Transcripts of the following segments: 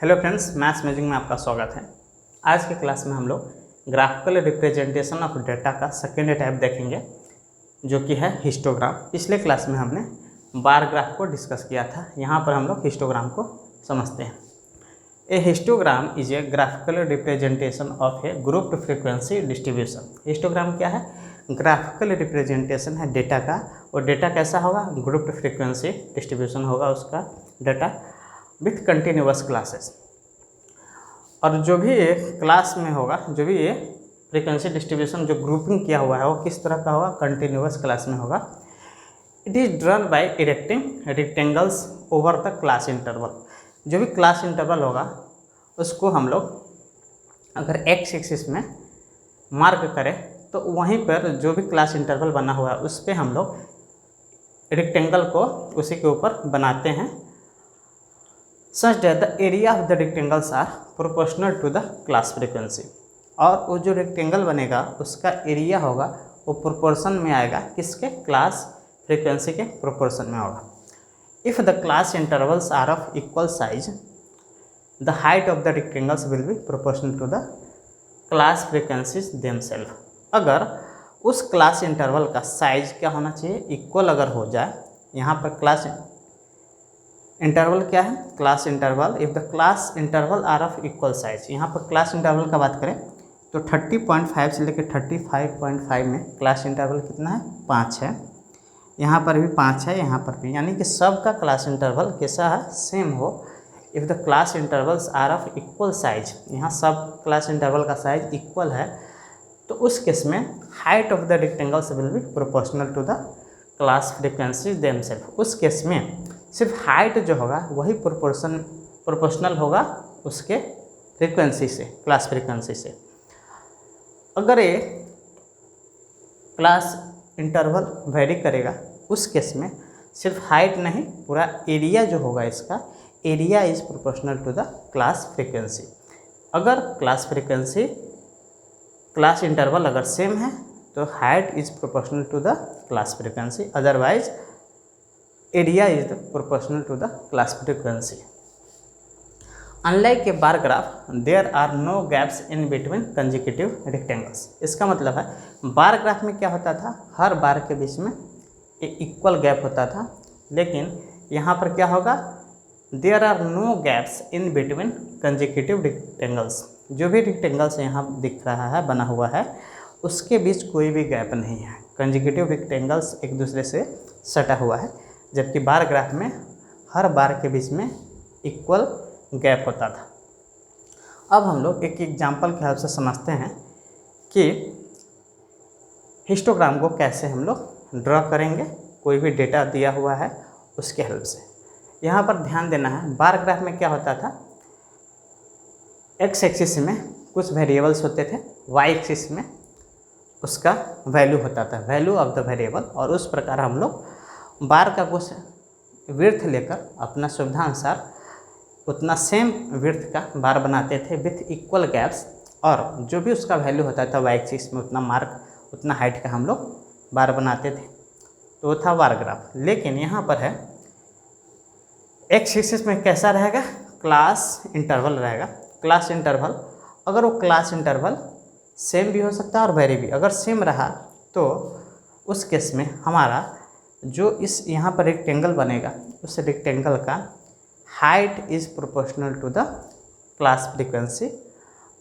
Hello friends, maths magic में आपका स्वागत है। आज के क्लास में हम लोग ग्राफिकल रिप्रेजेंटेशन ऑफ डेटा का सेकेंड टाइप देखेंगे, जो कि है हिस्टोग्राम। पिछले क्लास में हमने बार ग्राफ को डिस्कस किया था। यहाँ पर हम लोग हिस्टोग्राम को समझते हैं। A histogram is a graphical representation of a grouped frequency distribution. Histogram क्या है? ग्राफिकल रिप्रेजेंटेशन है डेटा का, और डेटा कैसा होगा? ग्रुप्ड फ्रीक्वेंसी डिस्ट्रीब्यूशन होगा उसका डाटा विथ कंटिन्यूअस क्लासेस। और जो भी ये क्लास में होगा, जो भी ये फ्रीक्वेंसी डिस्ट्रीब्यूशन जो ग्रुपिंग किया हुआ है वो किस तरह का होगा? कंटिन्यूअस क्लास में होगा। It is drawn by erecting rectangles over the class interval. जो भी क्लास इंटरवल होगा उसको हम लोग अगर एक्स एक्सिस में मार्क करें तो वहीं पर जो भी क्लास इंटरवल बना हुआ है उस पर हम लोग रेक्टेंगल को उसी के ऊपर बनाते हैं, such that the area of the rectangles are proportional to the class frequency। और वो जो रेक्टेंगल बनेगा उसका एरिया होगा वो प्रोपोर्शन में आएगा, किसके? क्लास फ्रीक्वेंसी के प्रोपोर्शन में होगा। If the class intervals are of equal size the height of the rectangles will be proportional to the class frequencies themselves. अगर उस क्लास इंटरवल का साइज क्या होना चाहिए? इक्वल अगर हो जाए। यहाँ पर क्लास इंटरवल क्या है? Class interval. If the class interval are of equal size, यहाँ पर क्लास इंटरवल का बात करें तो 30.5 से लेकर 35.5 में क्लास इंटरवल कितना है? 5 है। यहाँ पर भी 5 है, यहाँ पर भी, यानी कि सब का क्लास इंटरवल कैसा है? सेम हो। If the class intervals are of equal size, यहाँ सब क्लास इंटरवल का साइज इक्वल है, तो उस केस में height of the rectangles will be proportional to the class frequency themselves. उस केस में सिर्फ हाइट जो होगा वही प्रोपोर्शनल होगा उसके फ्रीक्वेंसी से, क्लास फ्रीक्वेंसी से। अगर ये क्लास इंटरवल वेरी करेगा उस केस में सिर्फ हाइट नहीं, पूरा एरिया जो होगा इसका area is proportional to the class frequency. अगर क्लास इंटरवल अगर सेम है तो height is proportional to the class frequency, otherwise area is proportional to the class frequency। Unlike a bar graph, there are no gaps in between consecutive rectangles। इसका मतलब है bar graph में क्या होता था? हर बार के बीच में एक इक्वल गैप होता था, लेकिन यहाँ पर क्या होगा? There are no gaps in between consecutive rectangles। जो भी रेक्टेंगल्स यहाँ दिख रहा है, बना हुआ है, उसके बीच कोई भी गैप नहीं है। कंजिक्यूटिव रेक्टेंगल्स एक दूसरे से सटा हुआ है, जबकि बार ग्राफ में हर बार के बीच में इक्वल गैप होता था। अब हम लोग एक एग्जांपल के हेल्प से समझते हैं कि हिस्टोग्राम को कैसे हम लोग ड्रॉ करेंगे, कोई भी डेटा दिया हुआ है उसके हेल्प से। यहाँ पर ध्यान देना है, बार ग्राफ में क्या होता था? एक्स एक्सिस में कुछ वेरिएबल्स होते थे, वाई एक्सिस में उसका वैल्यू होता था, वैल्यू ऑफ द वेरिएबल, और उस प्रकार हम लोग बार का कुछ विड्थ लेकर अपना सुविधा अनुसार उतना सेम विड्थ का बार बनाते थे विथ इक्वल गैप्स, और जो भी उसका वैल्यू होता था वाई एक्सिस में उतना मार्क, उतना हाइट का हम लोग बार बनाते थे, तो वो था बार ग्राफ। लेकिन यहाँ पर है एक्स एक्सिस में कैसा रहेगा? क्लास इंटरवल रहेगा। क्लास इंटरवल, अगर वो क्लास इंटरवल सेम भी हो सकता है और वेरी भी। अगर सेम रहा तो उस केस में हमारा जो इस यहाँ पर रेक्टेंगल बनेगा उस रेक्टेंगल का height is proportional to the class frequency.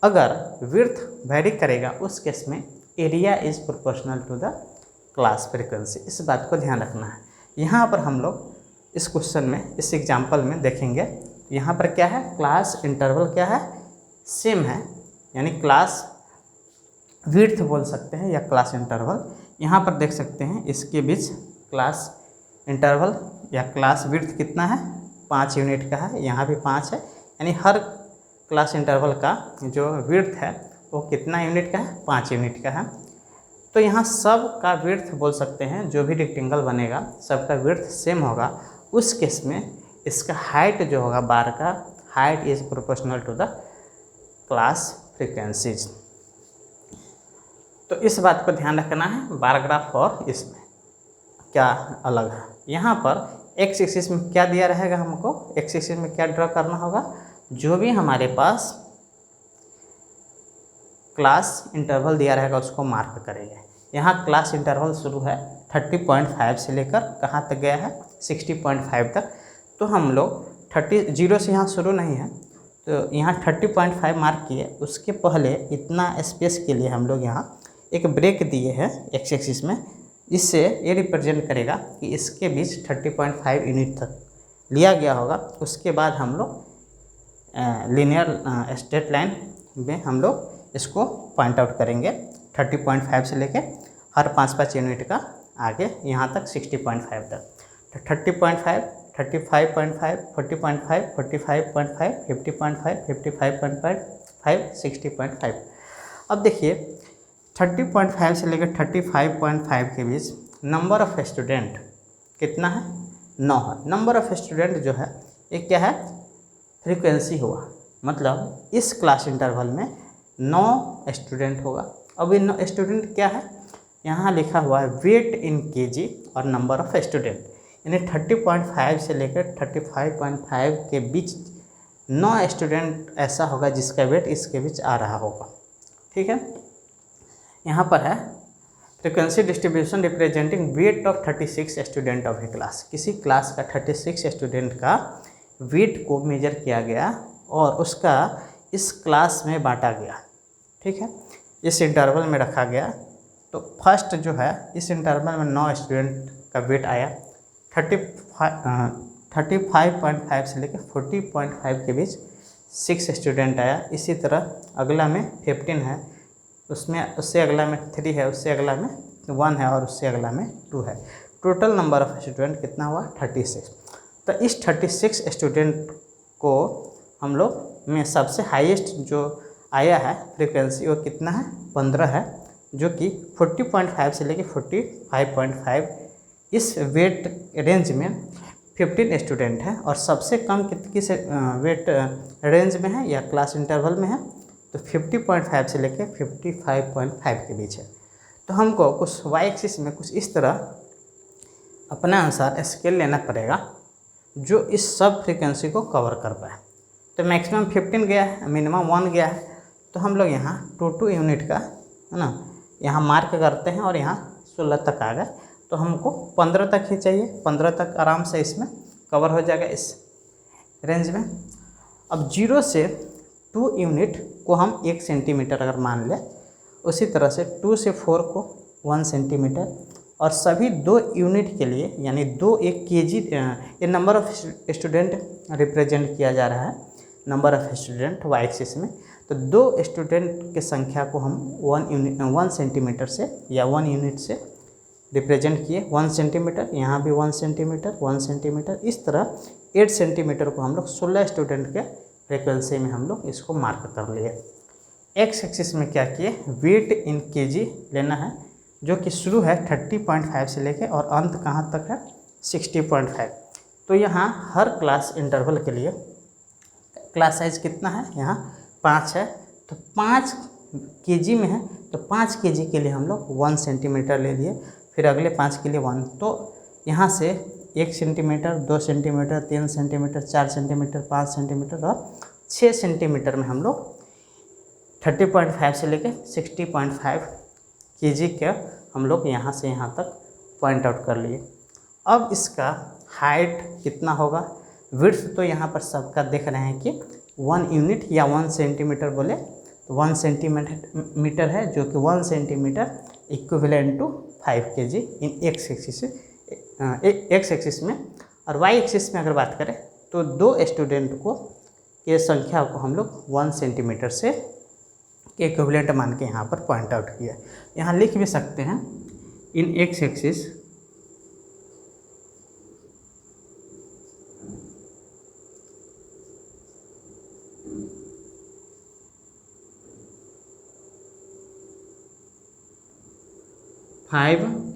अगर विड्थ वेरी करेगा उस केस में area is proportional to the class frequency. इस बात को ध्यान रखना है। यहाँ पर हम लोग इस क्वेश्चन में, इस एग्जांपल में देखेंगे, यहाँ पर क्या है? क्लास इंटरवल क्या है? सेम है, यानी क्लास विड्थ बोल सकते हैं या क्लास इंटरवल। यहाँ पर देख सकते हैं इसके बीच क्लास इंटरवल या क्लास विड्थ कितना है? 5 यूनिट का है, यहाँ भी 5 है, यानी हर क्लास इंटरवल का जो विड्थ है वो कितना यूनिट का है? 5 यूनिट का है। तो यहाँ सब का विड्थ बोल सकते हैं, जो भी रेक्टेंगल बनेगा सबका विड्थ सेम होगा। उस केस में इसका हाइट जो होगा, बार का height is proportional to the class frequencies. तो इस बात को ध्यान रखना है, बार ग्राफ और इसमें क्या अलग है। यहाँ पर एक्स एक्सिस में क्या दिया रहेगा? हमको एक्स एक्सिस में क्या ड्रॉ करना होगा? जो भी हमारे पास क्लास इंटरवल दिया रहेगा उसको मार्क करेंगे। यहाँ क्लास इंटरवल शुरू है 30.5 से लेकर कहाँ तक गया है 60.5 तक। तो हम लोग 30 जीरो से यहाँ शुरू नहीं है, तो यहाँ 30.5 मार्क किए। उसके पहले इतना स्पेस के लिए हम लोग यहाँ एक ब्रेक दिए हैं एक्स एक्सिस में, इससे ये रिप्रेजेंट करेगा कि इसके बीच 30.5 यूनिट तक लिया गया होगा। उसके बाद हम लोग लीनियर स्ट्रेट लाइन में हम लोग इसको पॉइंट आउट करेंगे 30.5 से लेके हर 5-5 यूनिट का आगे यहाँ तक 60.5 तक। तो 30.5, 35.5, 40.5, 45.5, 50.5, 55.5, 60.5। अब देखिए 30.5 से लेकर 35.5 के बीच नंबर ऑफ स्टूडेंट कितना है, 9 है। नंबर ऑफ स्टूडेंट जो है ये क्या है, फ्रीक्वेंसी हुआ, मतलब इस क्लास इंटरवल में 9 स्टूडेंट होगा। अब ये 9 स्टूडेंट क्या है, यहाँ लिखा हुआ है वेट इन केजी और नंबर ऑफ स्टूडेंट, यानी 30.5 से लेकर 35.5 के बीच 9 स्टूडेंट ऐसा होगा जिसका वेट इसके बीच आ रहा होगा। ठीक है, यहाँ पर है frequency distribution representing weight of 36 student of A class. किसी क्लास का 36 स्टूडेंट का वेट को मेजर किया गया और उसका इस क्लास में बांटा गया। ठीक है, इस इंटरवल में रखा गया। तो फर्स्ट जो है इस इंटरवल में 9 स्टूडेंट का वेट आया, 35.5 से लेकर 40.5 के बीच 6 स्टूडेंट आया। इसी तरह अगला में 15 है, उसमें उससे अगला में 3 है, उससे अगला में 1 है और उससे अगला में 2 है। टोटल नंबर ऑफ स्टूडेंट कितना हुआ, 36। तो इस 36 स्टूडेंट को हम लोग में सबसे हाईएस्ट जो आया है फ्रीक्वेंसी वो कितना है, 15 है, जो कि 40.5 से लेकर 45.5 इस वेट रेंज में 15 स्टूडेंट है। और सबसे कम किस वेट रेंज में है या क्लास इंटरवल में है, तो 50.5 से लेकर 55.5 के बीच है। तो हमको कुछ वाई एक्सिस में कुछ इस तरह अपने अनुसार स्केल लेना पड़ेगा जो इस सब फ्रीक्वेंसी को कवर कर पाए। तो मैक्सिमम 15 गया है, मिनिमम 1 गया है। तो हम लोग यहाँ 2 यूनिट का है ना यहाँ मार्क करते हैं और यहाँ 16 तक आ गए। तो हमको 15 तक ही चाहिए, 15 तक आराम से इसमें कवर हो जाएगा इस रेंज में। अब 0 से 2 यूनिट को हम 1 सेंटीमीटर अगर मान लें, उसी तरह से 2 से 4 को 1 सेंटीमीटर, और सभी 2 यूनिट के लिए यानी 2 1 केजी ये नंबर ऑफ स्टूडेंट रिप्रेजेंट किया जा रहा है, number of student y axis में। तो 2 स्टूडेंट के संख्या को हम 1 सेंटीमीटर से या 1 यूनिट से रिप्रेजेंट किए। 1 सेंटीमीटर, यहाँ भी 1 सेंटीमीटर, 1 सेंटीमीटर, इस तरह 8 सेंटीमीटर को हम लोग 16 स्टूडेंट के फ्रिक्वेंसी में हम लोग इसको मार्क कर लिए। एक्स एक्सिस में क्या किए, वेट इन केजी लेना है, जो कि शुरू है 30.5 से लेके और अंत कहाँ तक है 60.5। तो यहाँ हर क्लास इंटरवल के लिए क्लास साइज कितना है, यहाँ 5 है। तो 5 केजी में है, तो 5 केजी के लिए हम लोग 1 सेंटीमीटर ले लिए, फिर अगले 5 के लिए 1। तो यहाँ से 1 centimetre, 2 centimetre, 3 centimetre, 4 centimetre, 5 centimetre और 6 सेंटीमीटर में हम लोग 30.5 से लेके 60.5 केजी के हम लोग यहाँ से यहाँ तक पॉइंट आउट कर लिए। अब इसका हाइट कितना होगा, विड्थ तो यहाँ पर सबका देख रहे हैं कि 1 यूनिट या 1 सेंटीमीटर बोले तो 1 सेंटीमीटर है, जो कि 1 centimetre equivalent to 5 kg in x axis में। और वाई एक्सिस में अगर बात करें तो 2 स्टूडेंट को ये संख्या को हम लोग 1 सेंटीमीटर से इक्विवेलेंट मान के यहाँ पर पॉइंट आउट किया। यहाँ लिख भी सकते हैं in x axis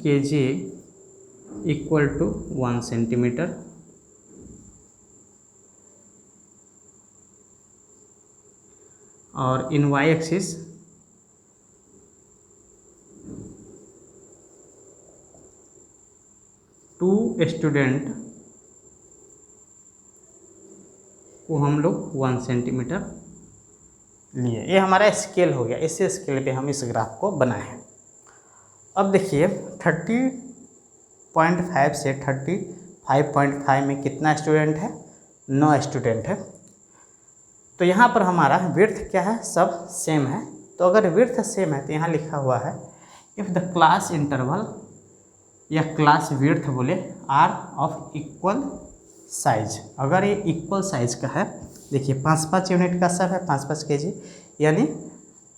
kg equal to 1 centimetre, और इन वाई एक्सिस 2 स्टूडेंट को हम लोग 1 सेंटीमीटर लिए। ये हमारा स्केल हो गया, इसी स्केल पे हम इस ग्राफ को बनाए हैं। अब देखिए 30.5 से 35.5 में कितना स्टूडेंट है, 9 स्टूडेंट है। तो यहाँ पर हमारा विड्थ क्या है, सब सेम है। तो अगर विड्थ सेम है तो यहाँ लिखा हुआ है इफ़ द क्लास इंटरवल या क्लास विड्थ बोले आर ऑफ इक्वल साइज, अगर ये इक्वल साइज का है, देखिए 5-5 यूनिट का सब है, 5-5 kg, यानी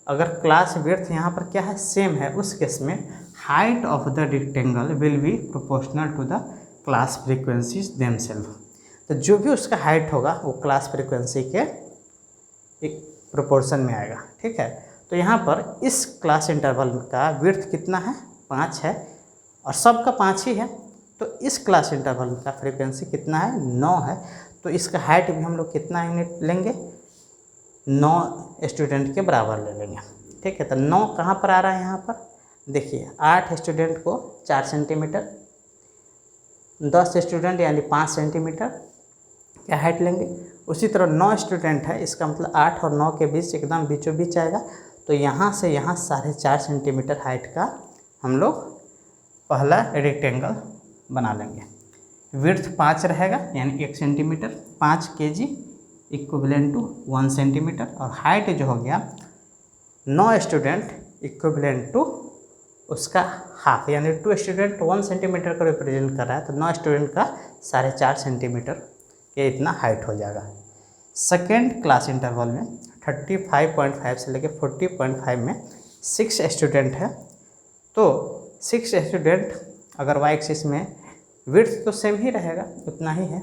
अगर क्लास विड्थ यहाँ पर क्या है, सेम है, उस केस में height of the rectangle will be proportional to the class frequencies themselves. तो जो भी उसका हाइट होगा वो क्लास फ्रीक्वेंसी के एक प्रोपोर्शन में आएगा, ठीक है। तो यहाँ पर इस क्लास इंटरवल का विड्थ कितना है, 5 है, और सबका 5 ही है। तो इस क्लास इंटरवल का फ्रीक्वेंसी कितना है, 9 है। तो इसका हाइट भी हम लोग कितना यूनिट लेंगे, 9 स्टूडेंट के बराबर ले लेंगे, ठीक है। तो 9 कहाँ पर आ रहा है, यहाँ पर देखिए 8 स्टूडेंट को 4 सेंटीमीटर, 10 स्टूडेंट यानी 5 सेंटीमीटर क्या हाइट लेंगे। उसी तरह 9 स्टूडेंट है, इसका मतलब 8 और 9 के बीच एकदम बीचों बीच आएगा। तो यहाँ से यहाँ 4.5 सेंटीमीटर हाइट का हम लोग पहला रेक्टेंगल बना लेंगे। विड्थ 5 रहेगा यानी 1 centimetre, 5 kg equivalent to 1 centimetre, और हाइट जो हो गया 9 स्टूडेंट इक्विवेलेंट टू उसका हाफ, यानी 2 स्टूडेंट 1 सेंटीमीटर को रिप्रेजेंट कर रहा है। तो 9 स्टूडेंट का 4.5 सेंटीमीटर के इतना हाइट हो जाएगा। सेकेंड क्लास इंटरवल में 35.5 से लेकर 40.5 में 6 स्टूडेंट है। तो 6 स्टूडेंट अगर वाई एक्सिस में विड्थ तो सेम ही रहेगा, उतना ही है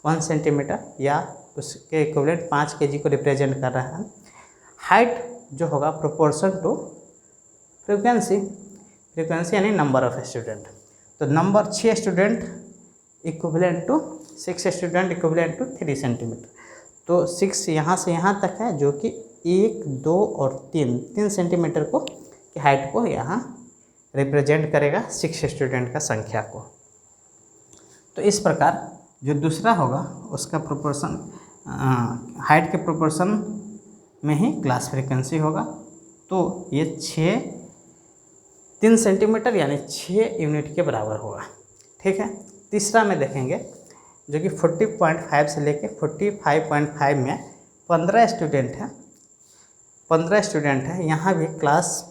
1 सेंटीमीटर, या उसके इक्विवेलेंट 5 kg को रिप्रेजेंट कर रहा है। हाइट जो होगा प्रोपोर्शन टू फ्रीक्वेंसी, फ्रीक्वेंसी यानी नंबर ऑफ स्टूडेंट। तो number 6 student equivalent to 6 student equivalent to 3 centimetre. तो 6 यहाँ से यहाँ तक है, जो कि 1, 2 और 3 सेंटीमीटर को की हाइट को यहाँ रिप्रेजेंट करेगा 6 स्टूडेंट का संख्या को। तो इस प्रकार जो दूसरा होगा उसका प्रोपोर्शन हाइट के प्रोपोर्शन में ही क्लास फ्रीक्वेंसी होगा। तो ये 3 सेंटीमीटर यानी 6 यूनिट के बराबर होगा, ठीक है। तीसरा में देखेंगे जो कि 40.5 से लेके 45.5 में 15 स्टूडेंट है, 15 स्टूडेंट है। यहाँ भी क्लास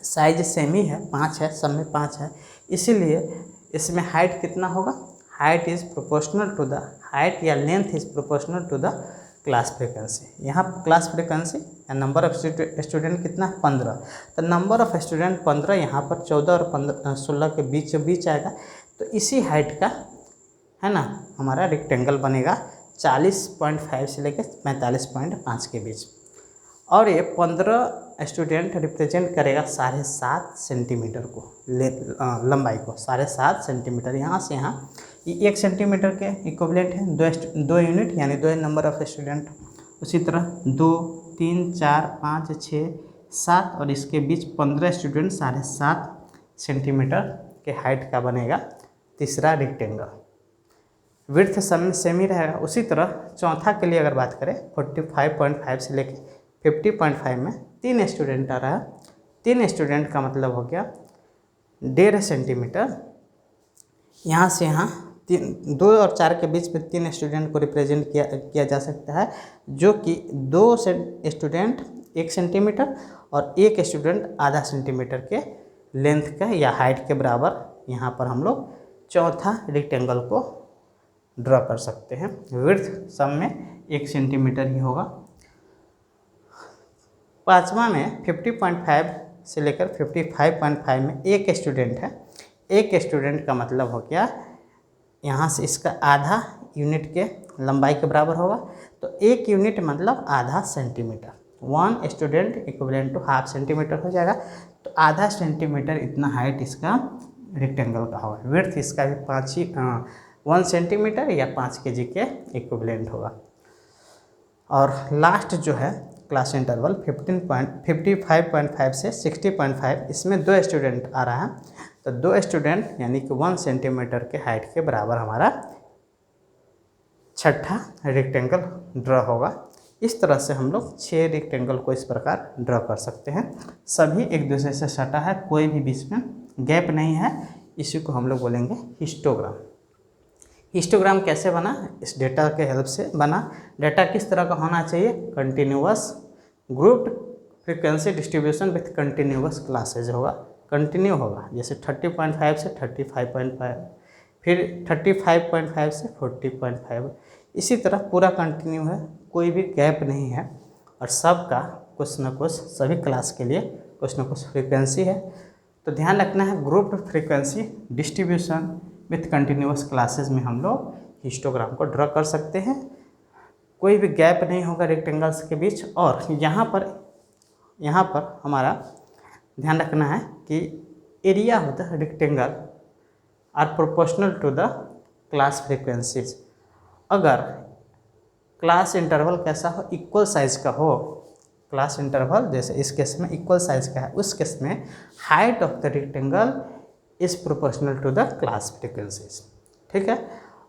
साइज सेम ही है, 5 है, सब में 5 है, इसीलिए इसमें हाइट कितना होगा, height is proportional to the height या length is proportional to the class frequency. यहाँ क्लास फ्रीक्वेंसी या नंबर ऑफ स्टूडेंट कितना, 15। तो नंबर ऑफ स्टूडेंट 15, यहाँ पर 14 और 16 के बीच आएगा। तो इसी हाइट का है ना हमारा रेक्टेंगल बनेगा 40.5 से लेकर 45.5 के बीच, और ये 15 स्टूडेंट रिप्रेजेंट करेगा 7.5 सेंटीमीटर को, लंबाई को 7.5 सेंटीमीटर। यहाँ से यहाँ ये 1 सेंटीमीटर के इक्विवेलेंट है, 2 यूनिट यानी 2 नंबर ऑफ स्टूडेंट। उसी तरह 2, 3, 4, 5, 6, 7 और इसके बीच 15 स्टूडेंट 7.5 सेंटीमीटर के हाइट का बनेगा तीसरा रेक्टेंगल। विड्थ सेम ही रहेगा। उसी तरह चौथा के लिए अगर बात करें 45.5 से लेकर 50.5 में 3 स्टूडेंट आ रहा है। 3 स्टूडेंट का मतलब हो गया 1.5 सेंटीमीटर। यहाँ से यहाँ 2 और 4 के बीच में 3 स्टूडेंट को रिप्रेजेंट किया जा सकता है, जो कि 2 स्टूडेंट 1 सेंटीमीटर और 1 स्टूडेंट आधा सेंटीमीटर के लेंथ का या हाइट के बराबर यहाँ पर हम लोग चौथा रेक्टेंगल को ड्रॉ कर सकते हैं। विड्थ सब में 1 सेंटीमीटर ही होगा। पाँचवा में 50.5 से लेकर 55.5 में 1 स्टूडेंट है। 1 स्टूडेंट का मतलब हो गया यहाँ से इसका आधा यूनिट के लंबाई के बराबर होगा। तो 1 यूनिट मतलब आधा centimetre, 1 student equivalent to half centimetre हो जाएगा। तो आधा सेंटीमीटर इतना हाइट इसका रेक्टेंगल का होगा। विड्थ इसका भी 1 सेंटीमीटर या 5 kg के इक्विवेलेंट होगा। और लास्ट जो है क्लास इंटरवल 55.5 से 60.5, इसमें 2 स्टूडेंट आ रहा है। तो 2 स्टूडेंट यानी कि 1 सेंटीमीटर के हाइट के बराबर हमारा छठा रेक्टेंगल ड्रॉ होगा। इस तरह से हम लोग 6 रेक्टेंगल को इस प्रकार ड्रॉ कर सकते हैं। सभी एक दूसरे से सटा है, कोई भी बीच में गैप नहीं है, इसी को हम लोग बोलेंगे हिस्टोग्राम। हिस्टोग्राम कैसे बना? इस डेटा के हेल्प से बना। डेटा किस तरह का होना चाहिए? Continuous grouped frequency distribution with continuous classes होगा, कंटिन्यू होगा। जैसे 30.5 से 35.5, फिर 35.5 से 40.5, इसी तरह पूरा कंटिन्यू है, कोई भी गैप नहीं है और सबका कुछ न कुछ सभी क्लास के लिए कुछ न कुछ फ्रीक्वेंसी है। तो ध्यान रखना है, grouped frequency distribution with continuous classes में हम लोग हिस्टोग्राम को ड्रॉ कर सकते हैं। कोई भी गैप नहीं होगा रेक्टेंगल्स के बीच। और यहाँ पर हमारा ध्यान रखना है कि area of the rectangle are proportional to the class frequencies. अगर क्लास इंटरवल कैसा हो? इक्वल साइज का हो। क्लास इंटरवल जैसे इस केस में इक्वल साइज का है, उस केस में height of the rectangle is proportional to the class frequencies. ठीक है।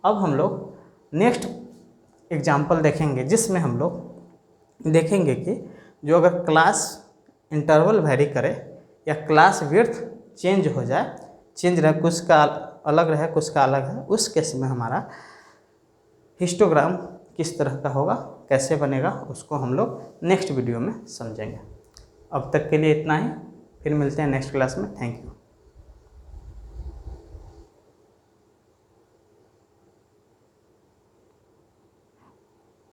अब हम लोग नेक्स्ट एग्जाम्पल देखेंगे, जिसमें हम लोग देखेंगे कि जो अगर क्लास इंटरवल वेरी करे या क्लास विड्थ चेंज हो जाए, चेंज रहे, कुछ का अलग रहे कुछ का अलग है, उस केस में हमारा हिस्टोग्राम किस तरह का होगा, कैसे बनेगा, उसको हम लोग नेक्स्ट वीडियो में समझेंगे। अब तक के लिए इतना ही, फिर मिलते हैं नेक्स्ट क्लास में। Thank you.